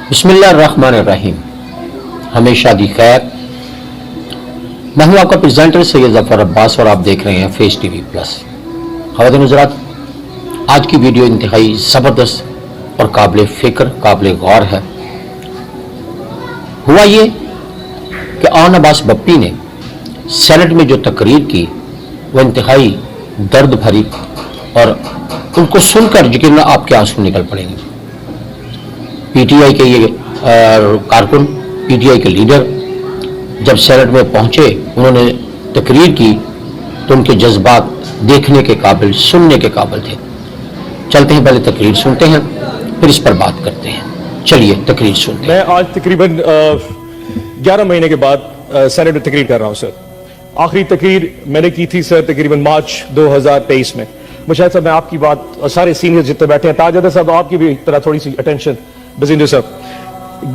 बिस्मिल्लाहिर्रहमानिर्रहीम। हमेशा दी खैर। मैं हूं आपका प्रेजेंटर सैयद जफर अब्बास और आप देख रहे हैं फेस टीवी प्लस। ख़वातीन हज़रात, आज की वीडियो इंतहाई ज़बरदस्त और काबिल फ़िक्र काबिल गौर है। हुआ ये कि आन अब्बास बप्पी ने सेनेट में जो तकरीर की वह इंतहाई दर्द भरी और उनको सुनकर यकीनन आपके आंसू निकल पड़ेंगे। पीटीआई के ये कारकुन, पीटीआई के लीडर जब सेनेट में पहुंचे, उन्होंने तकरीर की तो उनके जज्बात देखने के काबिल, सुनने के काबिल थे। चलते हैं, पहले तकरीर सुनते हैं, फिर इस पर बात करते हैं। चलिए तकरीर सुनते हैं। मैं आज तकरीबन 11 महीने के बाद सेनेट में तकरीर कर रहा हूं सर। आखिरी तकरीर मैंने की थी सर तकरीबन मार्च 2023 में। मुझे सर मैं आपकी बात और सारे सीनियर जितने बैठे हैं, ताजद साहब आपकी भी तरह थोड़ी सी अटेंशन बजिंदर साहब,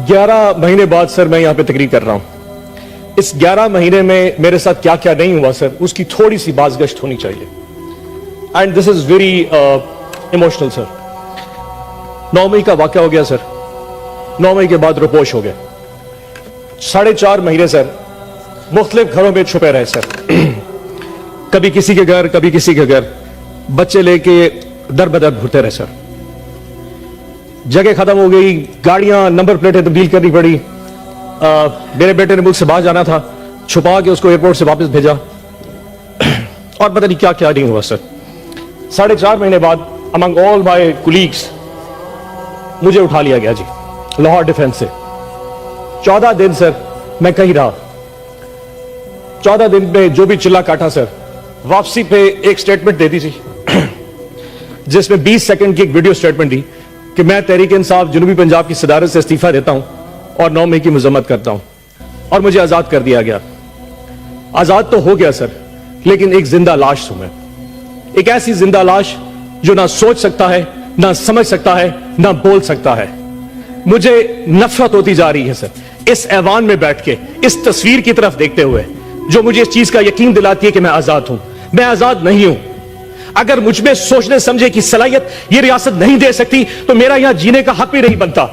11 महीने बाद सर मैं यहां पे तकरीर कर रहा हूं। इस 11 महीने में मेरे साथ क्या क्या नहीं हुआ सर, उसकी थोड़ी सी बाज़गश्त होनी चाहिए। And this is very emotional sir. 9 मई का वाकया हो गया सर। 9 मई के बाद रोपोश हो गया। 4.5 महीने सर मुख्तलिफ घरों में छुपे रहे सर। कभी किसी के घर, कभी किसी के घर, बच्चे लेके दर बदर घूरते रहे सर। जगह खत्म हो गई, गाड़ियां, नंबर प्लेटें तब्दील करनी पड़ी। मेरे बेटे ने मुल्क से बाहर जाना था, छुपा के उसको एयरपोर्ट से वापस भेजा और पता नहीं क्या क्या नहीं हुआ सर। 4.5 महीने बाद अमंग ऑल माय कुलीग्स मुझे उठा लिया गया जी लाहौर डिफेंस से। 14 दिन सर मैं कहीं रहा। 14 दिन में जो भी चिल्ला काटा सर, वापसी पे एक स्टेटमेंट दे दी थी जिसमें 20 सेकंड की एक वीडियो स्टेटमेंट दी कि मैं तहरीक इंसाफ जनूबी पंजाब की सदारत से इस्तीफा देता हूं और 9 मई की मजम्मत करता हूं और मुझे आजाद कर दिया गया। आजाद तो हो गया सर, लेकिन एक जिंदा लाश हूं मैं। एक ऐसी जिंदा लाश जो ना सोच सकता है, ना समझ सकता है, ना बोल सकता है। मुझे नफरत होती जा रही है सर इस ऐवान में बैठ के, इस तस्वीर की तरफ देखते हुए, जो मुझे इस चीज का यकीन दिलाती है कि मैं आजाद हूं। मैं आजाद नहीं हूं। अगर मुझ में सोचने समझे की सलाहियत ये रियासत नहीं दे सकती तो मेरा यहां जीने का हक भी नहीं बनता।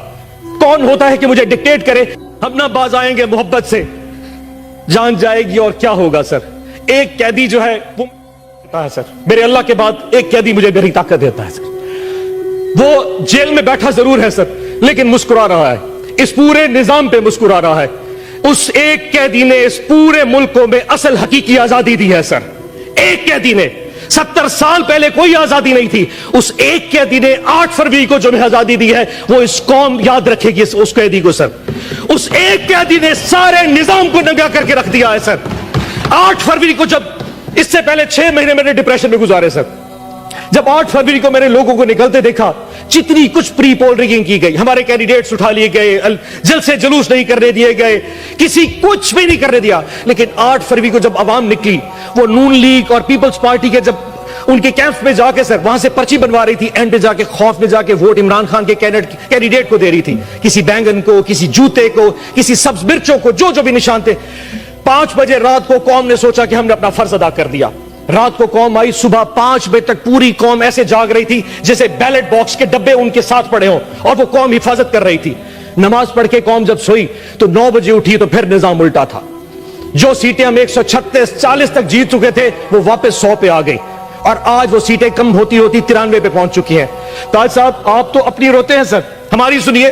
कौन होता है कि मुझे डिक्टेट करे? हम ना बाज आएंगे मोहब्बत से, जान जाएगी और क्या होगा सर। एक कैदी जो है वो देता है सर, मेरे अल्लाह के बाद एक कैदी मुझे मेरी ताकत देता है सर। वो जेल में बैठा जरूर है सर, लेकिन मुस्कुरा रहा है, इस पूरे निजाम पे मुस्कुरा रहा है। उस एक कैदी ने इस पूरे मुल्क को में असल हकीकी आजादी दी है सर। एक कैदी ने, 70 साल पहले कोई आजादी नहीं थी। उस एक कैदी ने 8 फरवरी को जो आजादी दी है, वो इस कौम याद रखेगी उस कैदी को सर। उस एक कैदी ने सारे निजाम को नंगा करके रख दिया है सर। 8 फरवरी को, जब इससे पहले 6 महीने मैंने डिप्रेशन में गुजारे सर, जब 8 फरवरी को मैंने लोगों को निकलते देखा, जितनी कुछ प्री पोल रिगिंग की गई, हमारे कैंडिडेट्स उठा लिए गए, जल से जुलूस नहीं करने दिए गए, किसी कुछ भी नहीं करने दिया। लेकिन 8 फरवरी को जब आवाम निकली, वो नून लीग और पीपल्स पार्टी के जब उनके कैंप में जाके सर वहां से पर्ची बनवा रही थी, एंड पे जाके खौफ में जाके वोट इमरान खान के कैंडिडेट को दे रही थी, किसी बैंगन को, किसी जूते को, किसी सब्ज मिर्चों को, जो जो भी निशान थे। 5 बजे रात को कौम ने सोचा कि हमने अपना फर्ज अदा कर दिया। रात को कौम आई, सुबह 5 बजे तक पूरी कौम ऐसे जाग रही थी जैसे बैलेट बॉक्स के डब्बे उनके साथ पड़े हों, और वो कौम हिफाजत कर रही थी। नमाज पढ़ के कौम जब सोई तो 9 बजे उठी तो फिर निजाम उल्टा था। जो सीटें हम 136-40 तक जीत चुके थे, वो वापस 100 पे आ गई, और आज वो सीटें कम होती होती 93 पे पहुंच चुकी हैं। ताज साहब, आप तो अपनी रोते हैं सर, हमारी सुनिए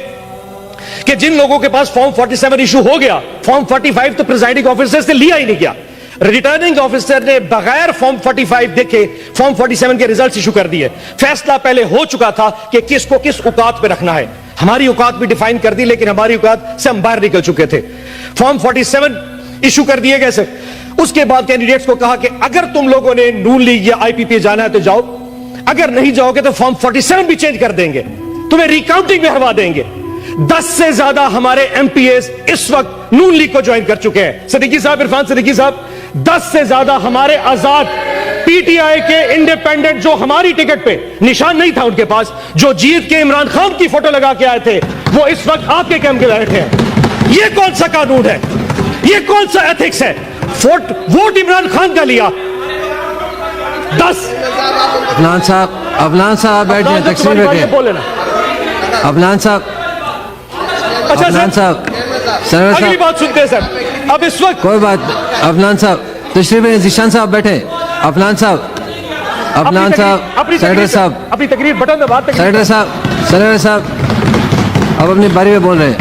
कि जिन लोगों के पास फॉर्म 47 इशू हो गया, फॉर्म 45 तो प्रिजाइडिंग ऑफिसर से लिया ही नहीं गया। रिटर्निंग ऑफिसर ने बगैर फॉर्म 45 देखे फॉर्म 47 के रिजल्ट इशू कर दिए। फैसला पहले हो चुका था कि किसको किस औकात पे रखना है। हमारी औकात भी डिफाइन कर दी, लेकिन हमारी औकात से हम बाहर निकल चुके थे। फॉर्म 47 इशू कर दिए गए सर। उसके बाद कैंडिडेट्स को कहा कि अगर तुम लोगों ने नून लीग या आईपीपी जाना है तो जाओ, अगर नहीं जाओगे तो फॉर्म 47 भी चेंज कर देंगे, तुम्हें रिकाउंटिंग में हरवा देंगे। 10 से ज्यादा हमारे एमपीएस इस वक्त नून लीग को ज्वाइन कर चुके हैं। सिद्दीकी साहब, इरफान सिद्दीकी साहब, 10 से ज्यादा हमारे आजाद पीटीआई के इंडिपेंडेंट जो हमारी टिकट पे निशान नहीं था उनके पास, जो जीत के इमरान खान की फोटो लगा के आए थे, वो इस वक्त आपके कैंप में बैठे हैं। ये कौन सा कानून है? ये कौन सा एथिक्स है? वोट इमरान खान का लिया। 10 अफलान साहब बैठ जाए, तकसीम बैठे। बोले ना अफलान साहब, अच्छा अफनान सर, साहब, सनवर अगली साहब, बात सुनते हैं सर। अब इस वक्त कोई बात, अफनान साहब तशरीफ रखें, जिशान साहब बैठे, अफनान साहब, अफनान साहब, सेनेटर साहब, अपनी तकरीर बटन दबा, सेनेटर साहब, अब अपनी बारी में बोल रहे हैं।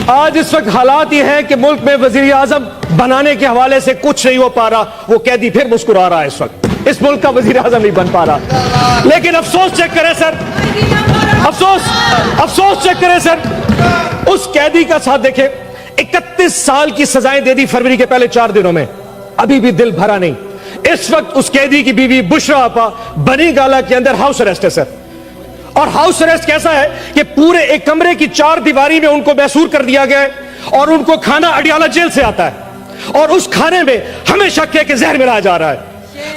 आज इस वक्त हालात ये हैं कि मुल्क में वजीर आजम बनाने के हवाले से कुछ नहीं हो पा रहा। वो कैदी फिर मुस्कुरा रहा है। इस वक्त इस मुल्क का वजीर आजम नहीं बन पा रहा। लेकिन अफसोस चेक करें सर, अफसोस चेक करें सर, उस कैदी का साथ देखें। 31 साल की सजाएं दे दी फरवरी के पहले 4 दिनों में, अभी भी दिल भरा नहीं। इस वक्त उस कैदी की बीवी बुशरा आपा बनी गाला के अंदर हाउस अरेस्ट है सर। और हाउस अरेस्ट कैसा है कि पूरे एक कमरे की 4 दीवारी में उनको मैसूर कर दिया गया है और उनको खाना अडियाला जेल से आता है और उस खाने में हमें शक है कि जहर मिलाया जा रहा है।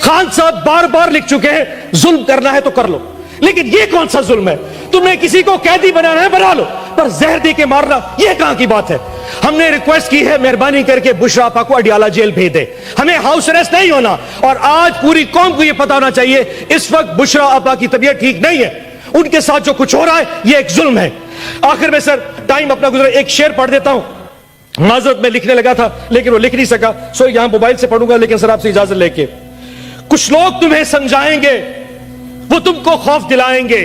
खान साहब बार बार लिख चुके हैं, जुल्म करना है तो कर लो, लेकिन ये कौन सा जुल्म है? तुम्हें किसी को कैदी बनाना है, बना लो, पर जहर दे के मारना ये कहां की बात है? हमने रिक्वेस्ट की है, मेहरबानी करके बुशरा आपा को अडियाला जेल भेज दे, हमें हाउस अरेस्ट नहीं होना। और आज पूरी कौम को यह पता होना चाहिए, इस वक्त बुशरा आपा की तबीयत ठीक नहीं है, उनके साथ जो कुछ हो रहा है यह एक जुल्म है। आखिर में सर, टाइम अपना गुजरा, एक शेर पढ़ देता हूं। माजरत में लिखने लगा था लेकिन वो लिख नहीं सका, सो यहां मोबाइल से पढ़ूंगा, लेकिन सर आपसे इजाजत लेके। कुछ लोग तुम्हें समझाएंगे, वो तुमको खौफ दिलाएंगे।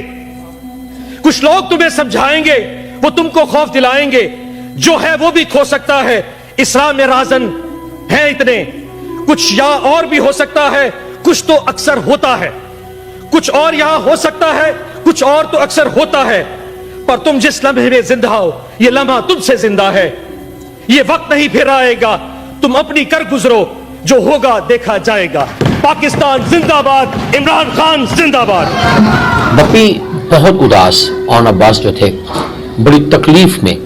कुछ लोग तुम्हें समझाएंगे, वो तुमको खौफ दिलाएंगे। जो है वो भी खो सकता है, इस्लाम में राजन है इतने। कुछ या और भी हो सकता है, कुछ तो अक्सर होता है। कुछ और यहां हो सकता है, कुछ और तो अक्सर होता है। पर तुम जिस लम्हे में जिंदा हो, ये लम्हा तुमसे जिंदा है। ये वक्त नहीं फिर आएगा, तुम अपनी कर गुजरो, जो होगा देखा जाएगा। पाकिस्तान जिंदाबाद, इमरान खान जिंदाबाद। बप्पी बहुत उदास और अब्बास जो थे बड़ी तकलीफ में,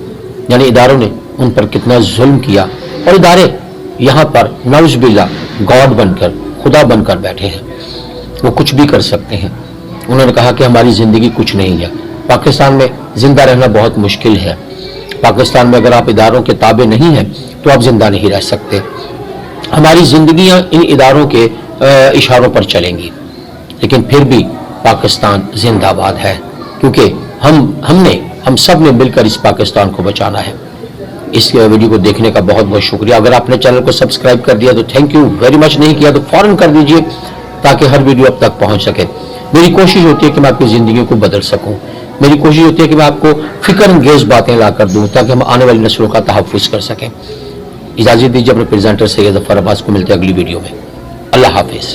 यानी इदारों ने उन पर कितना जुल्म किया और इदारे यहाँ पर नौज़बिल्ला गॉड बनकर, खुदा बनकर बैठे हैं, वो कुछ भी कर सकते हैं। उन्होंने कहा कि हमारी ज़िंदगी कुछ नहीं है, पाकिस्तान में ज़िंदा रहना बहुत मुश्किल है। पाकिस्तान में अगर आप इदारों के ताबे नहीं हैं तो आप ज़िंदा नहीं रह सकते। हमारी ज़िंदगियाँ इन इदारों के इशारों पर चलेंगी, लेकिन फिर भी पाकिस्तान जिंदाबाद है, क्योंकि हम सब ने मिलकर इस पाकिस्तान को बचाना है। इस वीडियो को देखने का बहुत बहुत शुक्रिया। अगर आपने चैनल को सब्सक्राइब कर दिया तो थैंक यू वेरी मच, नहीं किया तो फौरन कर दीजिए ताकि हर वीडियो अब तक पहुंच सके। मेरी कोशिश होती है कि मैं आपकी ज़िंदगी को बदल सकूं। मेरी कोशिश होती है कि मैं आपको फिक्र अंगेज बातें ला कर दूं ताकि हम आने वाली नस्लों का तहफ़्फ़ुज़ कर सकें। इजाज़त दीजिए, अपने प्रेजेंटर सैयद ज़फ़र अब्बास को मिलते हैं अगली वीडियो में। अल्लाह हाफिज़।